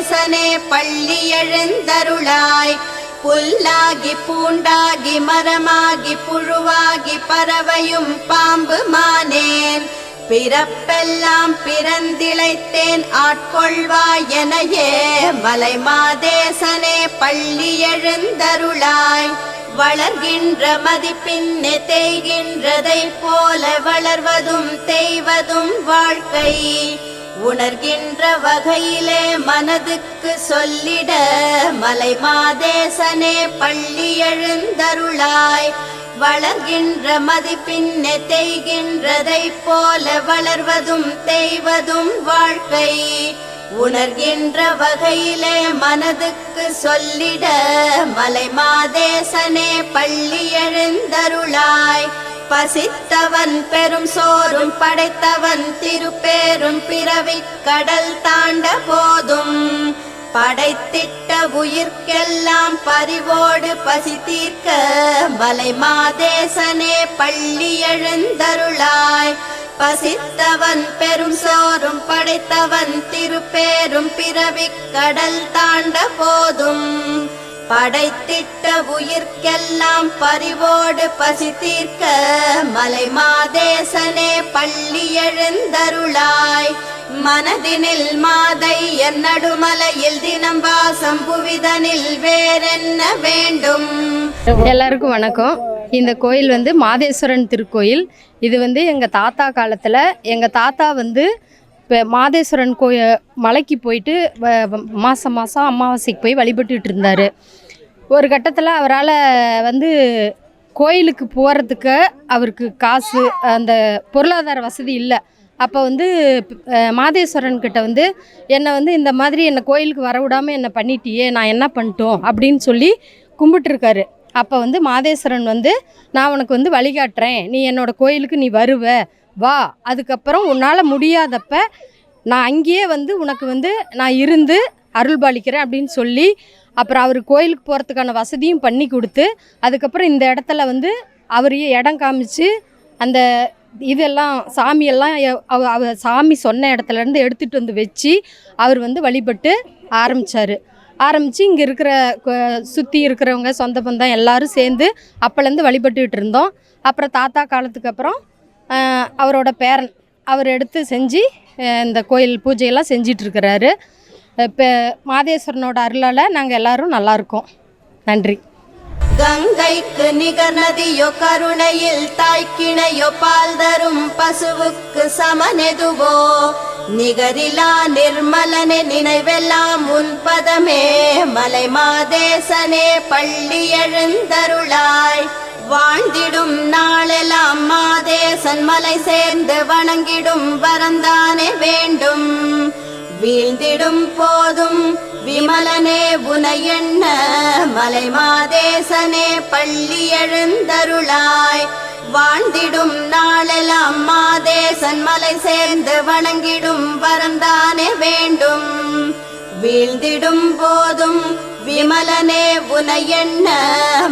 மாதேசனே பள்ளி எழுந்தருளாய். புல்லாகி பூண்டாகி மரமாகி புழுவாகி பறவையும் பாம்பு மானேன். பிறப்பெல்லாம் பிறந்திழைத்தேன் ஆட்கொள்வாயனையே மலை மாதேசனே பள்ளி எழுந்தருளாய். வளர்கின்ற மதிப்பின்னே தேய்கின்றதை போல வளர்வதும் தேய்வதும் வாழ்க்கை. உணர்கின்ற வகையிலே மனதுக்கு சொல்லிட மலை மாதேசனே பள்ளி எழுந்தருளாய். வளர்கின்ற மதிப்பின்னே தேய்கின்றதை போல வளர்வதும் தேய்வதும் வாழ்க்கை. உணர்கின்ற வகையிலே மனதுக்கு சொல்லிட மலை மாதேசனே பள்ளி எழுந்தருளாய். பசித்தவன் பெரும் சோறும் படைத்தவன் திருப்பேரும் பிறவிக் கடல் தாண்ட போதும். படைத்திட்ட உயிர்க்கெல்லாம் பரிவோடு பசி தீர்க்க மலை மாதேசனே பள்ளி எழுந்தருளாய். பசித்தவன் பெரும் சோறும் படைத்தவன் திருப்பேரும் பிறவிக் கடல் தாண்ட போதும். படைத்திட்ட உயிர்க்கெல்லாம் பரிவோடு பசி தீர்க்க மலை மாதேசனே பள்ளி எழுந்தருளாய். மனதினில் மாதை நடுமலையில் தினம் வாசம் புவிதனில் வேறென்ன வேண்டும். எல்லாருக்கும் வணக்கம். இந்த கோயில் வந்து மாதேஸ்வரன் திருக்கோயில். இது வந்து எங்கள் தாத்தா காலத்தில் எங்கள் தாத்தா வந்து இப்போ மாதேஸ்வரன் மலைக்கு போயிட்டு மாதம் அமாவாசைக்கு போய் வழிபட்டுட்டு இருந்தார். ஒரு கட்டத்தில் அவரால் வந்து கோயிலுக்கு போகிறதுக்கு அவருக்கு காசு அந்த பொருளாதார வசதி இல்லை. அப்போ வந்து மாதேஸ்வரன்கிட்ட வந்து என்னை வந்து இந்த மாதிரி என்னை கோயிலுக்கு வர விடாமல் என்னை பண்ணிட்டியே, நான் என்ன பண்ணிட்டோம் அப்படின்னு சொல்லி கும்பிட்டுருக்காரு. அப்போ வந்து மாதேஸ்வரன் வந்து நான் உனக்கு வந்து வழிகாட்டுறேன், நீ என்னோடய கோயிலுக்கு நீ வருவ வா, அதுக்கப்புறம் உன்னால் முடியாதப்ப நான் அங்கேயே வந்து உனக்கு வந்து நான் இருந்து அருள் பாலிக்கிறேன் அப்படின்னு சொல்லி அப்புறம் அவர் கோயிலுக்கு போகிறதுக்கான வசதியும் பண்ணி கொடுத்து அதுக்கப்புறம் இந்த இடத்துல வந்து அவரையே இடம் காமிச்சு அந்த இதெல்லாம் சாமியெல்லாம் அவர் சாமி சொன்ன இடத்துலேருந்து எடுத்துகிட்டு வந்து வச்சு அவர் வந்து வழிபட்டு ஆரம்பித்து இங்கே இருக்கிற சுற்றி இருக்கிறவங்க சொந்த பந்தம் எல்லோரும் சேர்ந்து அப்போலேருந்து வழிபட்டுக்கிட்டு இருந்தோம். அப்புறம் தாத்தா காலத்துக்கு அப்புறம் அவரோட பேரன் அவர் எடுத்து செஞ்சு இந்த கோயில் பூஜையெல்லாம் செஞ்சிட்ருக்கிறாரு. இப்போ மாதேஸ்வரனோட அருளால் நாங்கள் எல்லோரும் நல்லாயிருக்கோம். நன்றி. கங்கைக்கு நிகர் நதியோ கருணையில் தாய்க்கிணையோ பால் தரும் பசுவுக்கு சமனெதுவோ நிகரிலா நிர்மலனே நினைவெல்லாம் உன் பதமே மலை மாதேசனே பள்ளி எழுந்தருளாய். வாழ்ந்திடும் நாளெல்லாம் மாதேசன் மலை சேர்ந்து வணங்கிடும் வரந்தானே வேண்டும். வீழ்ந்திடும் போதும் விமலனே உனை எண்ண மலை மாதேசனே பள்ளி எழுந்தருளாய். வாழ்ந்திடும் நாளெல்லாம் மாதேசன் மலை சேர்ந்து வணங்கிடும் வரந்தானே வேண்டும். வீழ்ந்திடும் போதும் விமலனே உனை எண்ண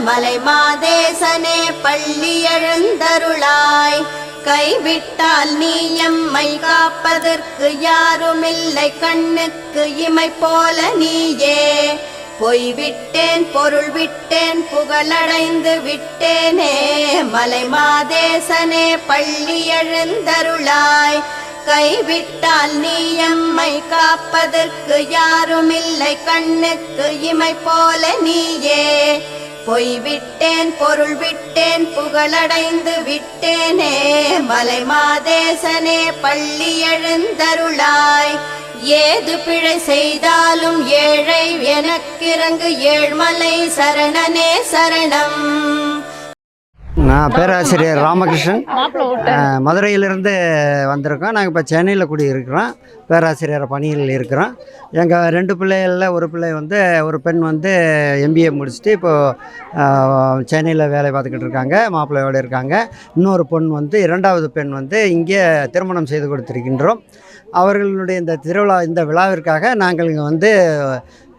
மலை மாதேசனே பள்ளி எழுந்தருளாய். கைவிட்டால் நீ எம்மை காப்பதற்கு யாருமில்லை, கண்ணுக்கு இமை போல நீயே. பொய் விட்டேன் பொருள் விட்டேன் புகழடைந்து விட்டேனே மலை மாதேசனே பள்ளி எழுந்தருளாய். கைவிட்டால் நீ எம்மை காப்பதற்கு யாருமில்லை, கண்ணுக்கு இமை போல நீயே. பொய் விட்டேன் பொருள் விட்டேன் புகழடைந்து விட்டேனே மலை மாதேசனே பள்ளி எழுந்தருளாய். ஏது பிழை செய்தாலும் ஏழை எனக்கிறங்கு ஏழ்மலை சரணனே சரணம். நான் பேராசிரியர் ராமகிருஷ்ணன், மதுரையிலிருந்து வந்திருக்கோம். நாங்கள் இப்போ சென்னையில் குடியிருக்கிறோம், பேராசிரியர் பணியில் இருக்கிறோம். எங்கள் 2 பிள்ளைகளில் ஒரு பிள்ளை வந்து ஒரு பெண் வந்து MBA முடிச்சுட்டு இப்போது சென்னையில் வேலை பார்த்துக்கிட்டு இருக்காங்க, மாப்பிள்ளையோடு இருக்காங்க. இன்னொரு பொண் வந்து 2வது பெண் வந்து இங்கே திருமணம் செய்து கொடுத்துருக்கின்றோம். அவர்களுடைய இந்த விழாவிற்காக நாங்கள் இங்கே வந்து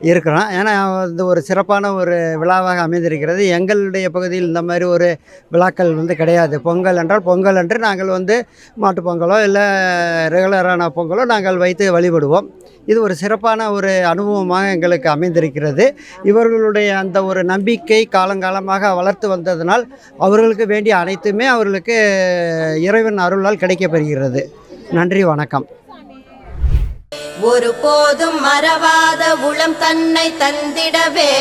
இருக்கிறோம். ஏன்னா இது ஒரு சிறப்பான ஒரு விழாவாக அமைந்திருக்கிறது. எங்களுடைய பகுதியில் இந்த மாதிரி ஒரு விழாக்கள் கிடையாது. பொங்கல் என்றால் பொங்கல் அன்று நாங்கள் மாட்டுப் பொங்கலோ இல்லை ரெகுலரான பொங்கலோ நாங்கள் வைத்து வழிபடுவோம். இது ஒரு சிறப்பான ஒரு அனுபவமாக எங்களுக்கு அமைந்திருக்கிறது. இவர்களுடைய அந்த ஒரு நம்பிக்கை காலங்காலமாக வளர்த்து வந்ததனால் அவர்களுக்கு வேண்டிய அனைத்துமே அவர்களுக்கு இறைவன் அருளால் கிடைக்கப்பெறுகிறது. நன்றி, வணக்கம். ஒரு போதும் மறவாத உளம் தன்னை தந்திடவே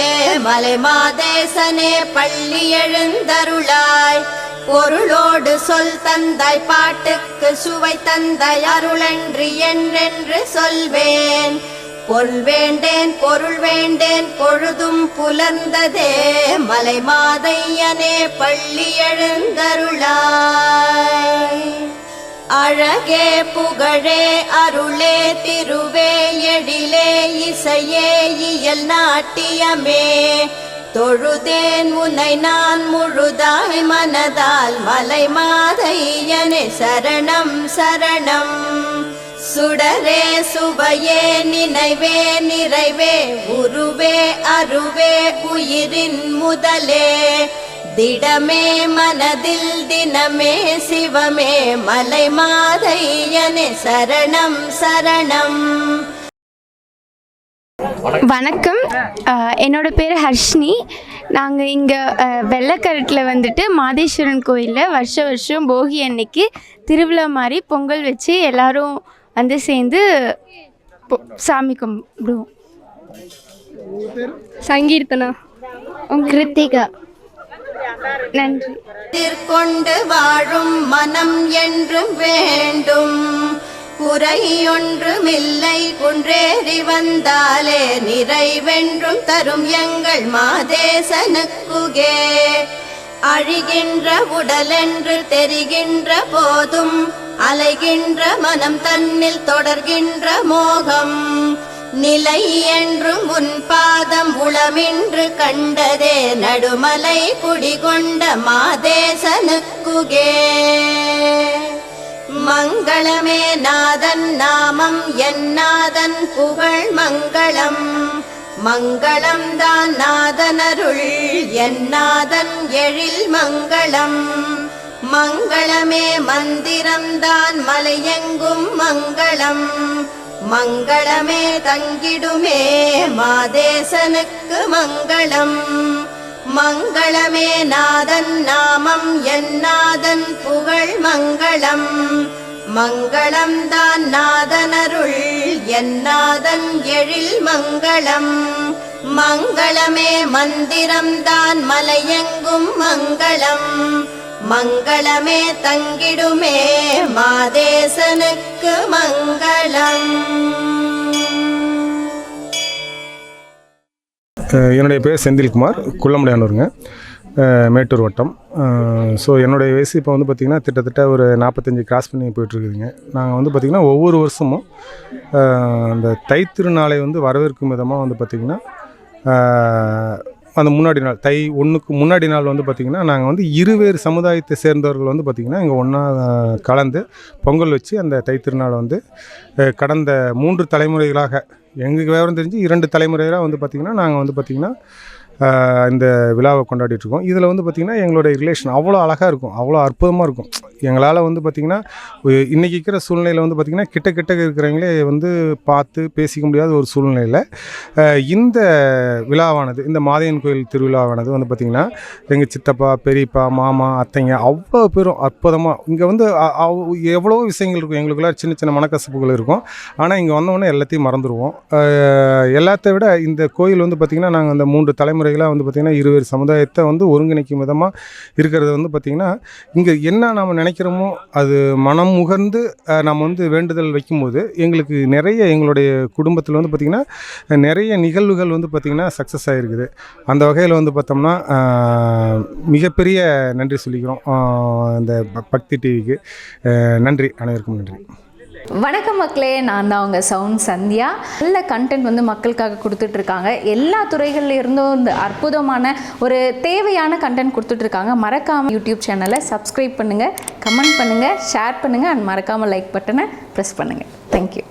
மலை மாதேசனே பள்ளி எழுந்தருளாய். பொருளோடு சொல் தந்தாய், பாட்டுக்கு சுவை தந்தாய், அருளன்றி என்றென்று சொல்வேன். பொருள் வேண்டேன் பொருள் வேண்டேன் பொழுதும் புலர்ந்ததே மலை மாதையனே பள்ளி எழுந்தருளாய். அழகே புகழே அருளே திருவே எழிலே இசையே இயல் நாட்டியமே தொழுதேன் உன்னை நான் முழுதாய் மனதால் மலை மாதையனே சரணம் சரணம். சுடரே சுவையே நினைவே நிறைவே உருவே அருவே உயிரின் முதலே திடமே மனதில் தினமே சிவமே மலை மாதையனே சரணம் சரணம். வணக்கம், என்னோட பேர் ஹர்ஷினி. நாங்கள் இங்கே வெள்ளக்கரட்டில் வந்துட்டு மாதேஸ்வரன் கோயிலில் வருஷம் போகி அன்னைக்கு திருவிழா மாதிரி பொங்கல் வச்சு எல்லோரும் வந்து சேர்ந்து சாமி கும்பிடுவோம். சங்கீர்த்தனா. கிருத்திகா. நன்றி. கொண்டு வாழும் மனம் என்றும் வேண்டும், குறையொன்றுமில்லை குன்றேறி வந்தாலே நிறைவென்றும் தரும் எங்கள் மாதேசனுக்குகே. அழிகின்ற உடலென்று தெரிகின்ற போதும் அலைகின்ற மனம் தன்னில் தொடர்கின்ற மோகம் நிலை என்றும் உன் பாதம் உளமின்று கண்டதே நடுமலை குடிகொண்ட மாதேசனுக்குகே. மங்களமே நாதன் நாமம் என் நாதன் புகழ் மங்களம், மங்களம் தான் நாதனருள் என் நாதன் எழில் மங்களம். மங்களமே மந்திரம்தான் மலையெங்கும் மங்களம், மங்களமே தங்கிடுமே மாதேசனுக்கு மங்களம். மங்களமே நாதன் நாமம் என் நாதன் புகழ் மங்களம், மங்களம் தான் நாதனருள் என் நாதன் எழில் மங்களம். மங்களமே மந்திரம்தான் மலையெங்கும் மங்களம், மங்களமே தங்கிடுமே மாதேசனுக்கு மங்களம். என்னுடைய பேர் செந்தில்குமார், குள்ளமுடையானூருங்க, மேட்டூர் வட்டம். ஸோ என்னுடைய வயசு இப்போ பார்த்திங்கன்னா கிட்டத்தட்ட ஒரு 45 கிராஸ் பண்ணி போயிட்டுருக்குதுங்க. நாங்கள் பார்த்திங்கன்னா ஒவ்வொரு வருஷமும் அந்த தைத்திருநாளை வரவேற்கும் விதமாக பார்த்திங்கன்னா அந்த முன்னாடி நாள் தை 1க்கு முன்னாடி நாள் பார்த்திங்கன்னா நாங்கள் இருவேறு சமுதாயத்தை சேர்ந்தவர்கள் பார்த்திங்கன்னா இங்கே ஒன்றா கலந்து பொங்கல் வச்சு அந்த தைத்திருநாளை கடந்த 3 தலைமுறைகளாக எங்களுக்கு விவரம் தெரிஞ்சு 2 தலைமுறைகளாக பார்த்திங்கன்னா நாங்கள் பார்த்திங்கன்னா இந்த விழாவை கொண்டாடிட்டுருக்கோம். இதில் பார்த்திங்கன்னா எங்களுடைய ரிலேஷன் அவ்வளோ அழகாக இருக்கும், அவ்வளோ அற்புதமாக இருக்கும். எங்களால் பார்த்திங்கன்னா இன்றைக்கி இருக்கிற சூழ்நிலையில் பார்த்திங்கன்னா கிட்ட இருக்கிறவங்களே பார்த்து பேசிக்க முடியாத ஒரு சூழ்நிலையில் இந்த விழாவானது, இந்த மாதையன் கோயில் திருவிழாவானது பார்த்திங்கன்னா எங்கள் சித்தப்பா, பெரியப்பா, மாமா, அத்தைங்க அவ்வளோ பேரும் அற்புதமாக இங்கே எவ்வளோ விஷயங்கள் இருக்கும். எங்களுக்குள்ள சின்ன சின்ன மனக்கசப்புகள் இருக்கும். ஆனால் இங்கே வந்தோடனே எல்லாத்தையும் மறந்துடுவோம். எல்லாத்த விட இந்த கோயில் பார்த்திங்கன்னா நாங்கள் அந்த 3 தலைமுறைகளாக பார்த்திங்கன்னா இருவேறு சமுதாயத்தை ஒருங்கிணைக்கும் விதமாக இருக்கிறது பார்த்திங்கன்னா இங்கே என்ன நாம் நினைக்கிறோமோ அது மனம் முகர்ந்து நம்ம வேண்டுதல் வைக்கும்போது எங்களுக்கு நிறைய எங்களுடைய குடும்பத்தில் பார்த்திங்கன்னா நிறைய நிகழ்வுகள் பார்த்திங்கன்னா சக்ஸஸ் ஆகிருக்குது. அந்த வகையில் பார்த்தோம்னா மிகப்பெரிய நன்றி சொல்லிக்கிறோம் இந்த பக்தி டிவிக்கு. நன்றி, அனைவருக்கும் நன்றி. வணக்கம் மக்களே, நான் தான் உங்கள் சவுண்ட் சந்தியா. நல்ல கண்டென்ட் மக்களுக்காக கொடுத்துட்ருக்காங்க. எல்லா துறைகளில் இருந்தும் இந்த அற்புதமான ஒரு தேவையான கண்டென்ட் கொடுத்துட்ருக்காங்க. மறக்காமல் யூடியூப் சேனலை சப்ஸ்கிரைப் பண்ணுங்கள், கமெண்ட் பண்ணுங்கள், ஷேர் பண்ணுங்கள் அண்ட் மறக்காமல் லைக் பட்டனை ப்ரெஸ் பண்ணுங்கள். தேங்க்யூ.